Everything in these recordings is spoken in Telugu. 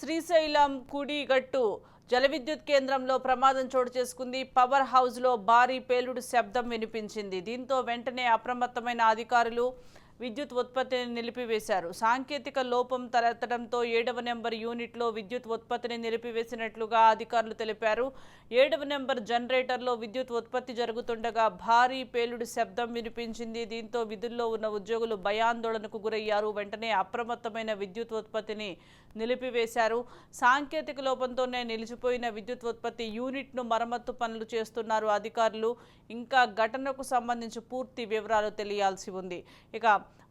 శ్రీశైలం కుడిగట్టు జల విద్యుత్ కేంద్రంలో ప్రమాదం చోటు చేసుకుంది. పవర్ హౌస్ లో భారీ పేలుడు శబ్దం వినిపించింది. దీంతో వెంటనే అప్రమత్తమైన అధికారులు విద్యుత్ ఉత్పత్తిని నిలిపివేశారు. సాంకేతిక లోపం తలెత్తడంతో 7వ నెంబర్ యూనిట్లో విద్యుత్ ఉత్పత్తిని నిలిపివేసినట్లుగా అధికారులు తెలిపారు. 7వ నెంబర్ జనరేటర్లో విద్యుత్ ఉత్పత్తి జరుగుతుండగా భారీ పేలుడు శబ్దం వినిపించింది. దీంతో విధుల్లో ఉన్న ఉద్యోగులు భయాందోళనకు గురయ్యారు. వెంటనే అప్రమత్తమైన విద్యుత్ ఉత్పత్తిని నిలిపివేశారు. సాంకేతిక లోపంతోనే నిలిచిపోయిన విద్యుత్ ఉత్పత్తి యూనిట్ను మరమ్మత్తు పనులు చేస్తున్నారు అధికారులు. ఇంకా ఘటనకు సంబంధించి పూర్తి వివరాలు తెలియాల్సి ఉంది. ఇక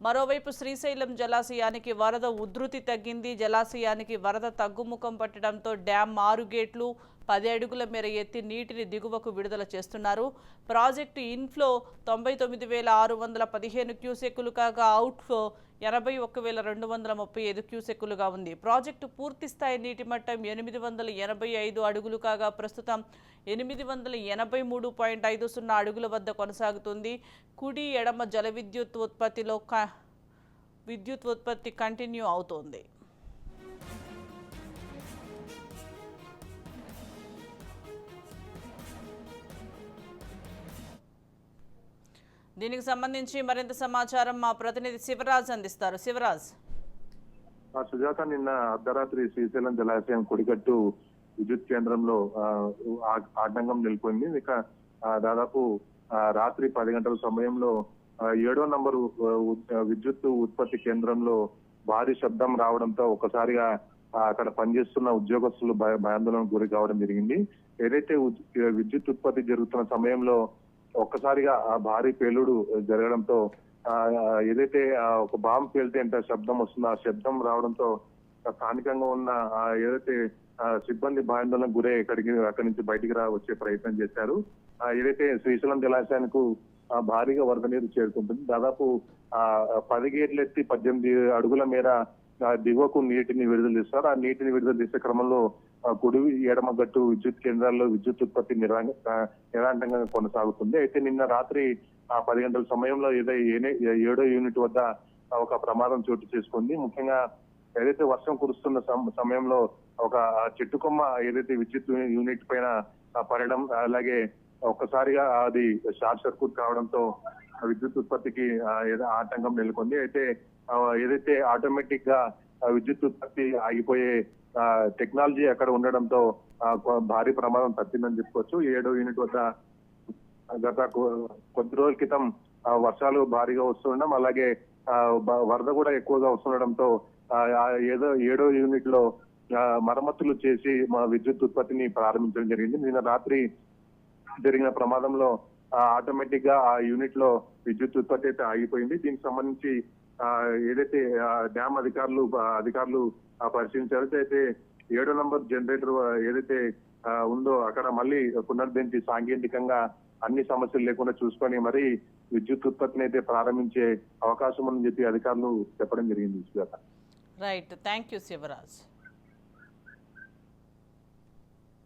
మరోవైపు శ్రీశైలం జలాశయానికి వరద ఉధృతి తగ్గింది. జలాశయానికి వరద తగ్గుముఖం పట్టడంతో డ్యాం 6 గేట్లు 10 అడుగుల మేర ఎత్తి నీటిని దిగువకు విడుదల చేస్తున్నారు. ప్రాజెక్టు ఇన్ఫ్లో 99,615 క్యూసెక్కులు కాగా అవుట్ఫ్లో 81,235 క్యూసెక్కులుగా ఉంది. ప్రాజెక్టు పూర్తిస్థాయి నీటి మట్టం 885 అడుగులు కాగా ప్రస్తుతం 883.50 అడుగుల వద్ద కొనసాగుతుంది. కుడి ఎడమ జల విద్యుత్ ఉత్పత్తి కంటిన్యూ అవుతోంది. దీనికి సంబంధించి మరింత సమాచారం మా ప్రతినిధి శివరాజ్ అందిస్తారు. శివరాజ్. సుజాత, నిన్న అర్ధరాత్రి శ్రీశైలం జలాశయం కుడిగట్టు విద్యుత్ కేంద్రంలో ఆటంకం నెలకొంది. ఇక దాదాపు రాత్రి 10 గంటల సమయంలో 7వ నంబరు విద్యుత్ ఉత్పత్తి కేంద్రంలో భారీ శబ్దం రావడంతో ఒకసారిగా అక్కడ పనిచేస్తున్న ఉద్యోగస్తులు భయాందోళనకు గురి కావడం జరిగింది. ఏదైతే విద్యుత్ ఉత్పత్తి జరుగుతున్న సమయంలో ఒక్కసారిగా ఆ భారీ పేలుడు జరగడంతో ఏదైతే ఒక బాంబు పేలితే ఎంత శబ్దం వస్తుందో ఆ శబ్దం రావడంతో స్థానికంగా ఉన్న ఏదైతే సిబ్బంది భయాందోళనకు గురై అక్కడి నుంచి బయటికి వచ్చే ప్రయత్నం చేశారు. ఏదైతే శ్రీశైలం జలాశయానికి భారీగా వరద నీరు చేరుకుంటుంది. దాదాపు 10 గేట్లు ఎత్తి 18 అడుగుల మేర దిగువకు నీటిని విడుదల చేస్తారు. ఆ నీటిని విడుదల చేసే క్రమంలో కుడి ఎడమ గట్టు విద్యుత్ కేంద్రాల్లో విద్యుత్ ఉత్పత్తి నిరాంతంగా కొనసాగుతుంది. అయితే నిన్న రాత్రి 10 గంటల సమయంలో 7వ యూనిట్ వద్ద ఒక ప్రమాదం చోటు చేసుకుంది. ముఖ్యంగా ఏదైతే వర్షం కురుస్తున్న సమయంలో ఒక చెట్టు కొమ్మ ఏదైతే విద్యుత్ యూనిట్ పైన పడడం, అలాగే ఒక్కసారిగా అది షార్ట్ సర్క్యూట్ కావడంతో విద్యుత్ ఉత్పత్తికి ఆటంకం నెలకొంది. అయితే ఏదైతే ఆటోమేటిక్ గా విద్యుత్ ఉత్పత్తి ఆగిపోయే టెక్నాలజీ అక్కడ ఉండడంతో భారీ ప్రమాదం తప్పిందని చెప్పుకోవచ్చు. 7వ యూనిట్ వద్ద గత కొద్ది రోజుల క్రితం వర్షాలు భారీగా వస్తుండడం, అలాగే వరద కూడా ఎక్కువగా వస్తుండడంతో 7వ యూనిట్ లో మరమ్మతులు చేసి విద్యుత్ ఉత్పత్తిని ప్రారంభించడం జరిగింది. నిన్న రాత్రి జరిగిన ప్రమాదంలో ఆటోమేటిక్ గా ఆ యూనిట్ లో విద్యుత్ ఉత్పత్తి అయితే ఆగిపోయింది. దీనికి సంబంధించి ఏదైతే డ్యామ్ అధికారులు పరిశీలించారో అయితే 7వ నంబర్ జనరేటర్ ఏదైతే ఉందో అక్కడ మళ్ళీ పునరుద్ధరించి సాంకేతికంగా అన్ని సమస్యలు లేకుండా చూసుకొని మరి విద్యుత్ ఉత్పత్తిని అయితే ప్రారంభించే అవకాశం ఉందని చెప్పి అధికారులు చెప్పడం జరిగింది. Right, thank you Shivraj.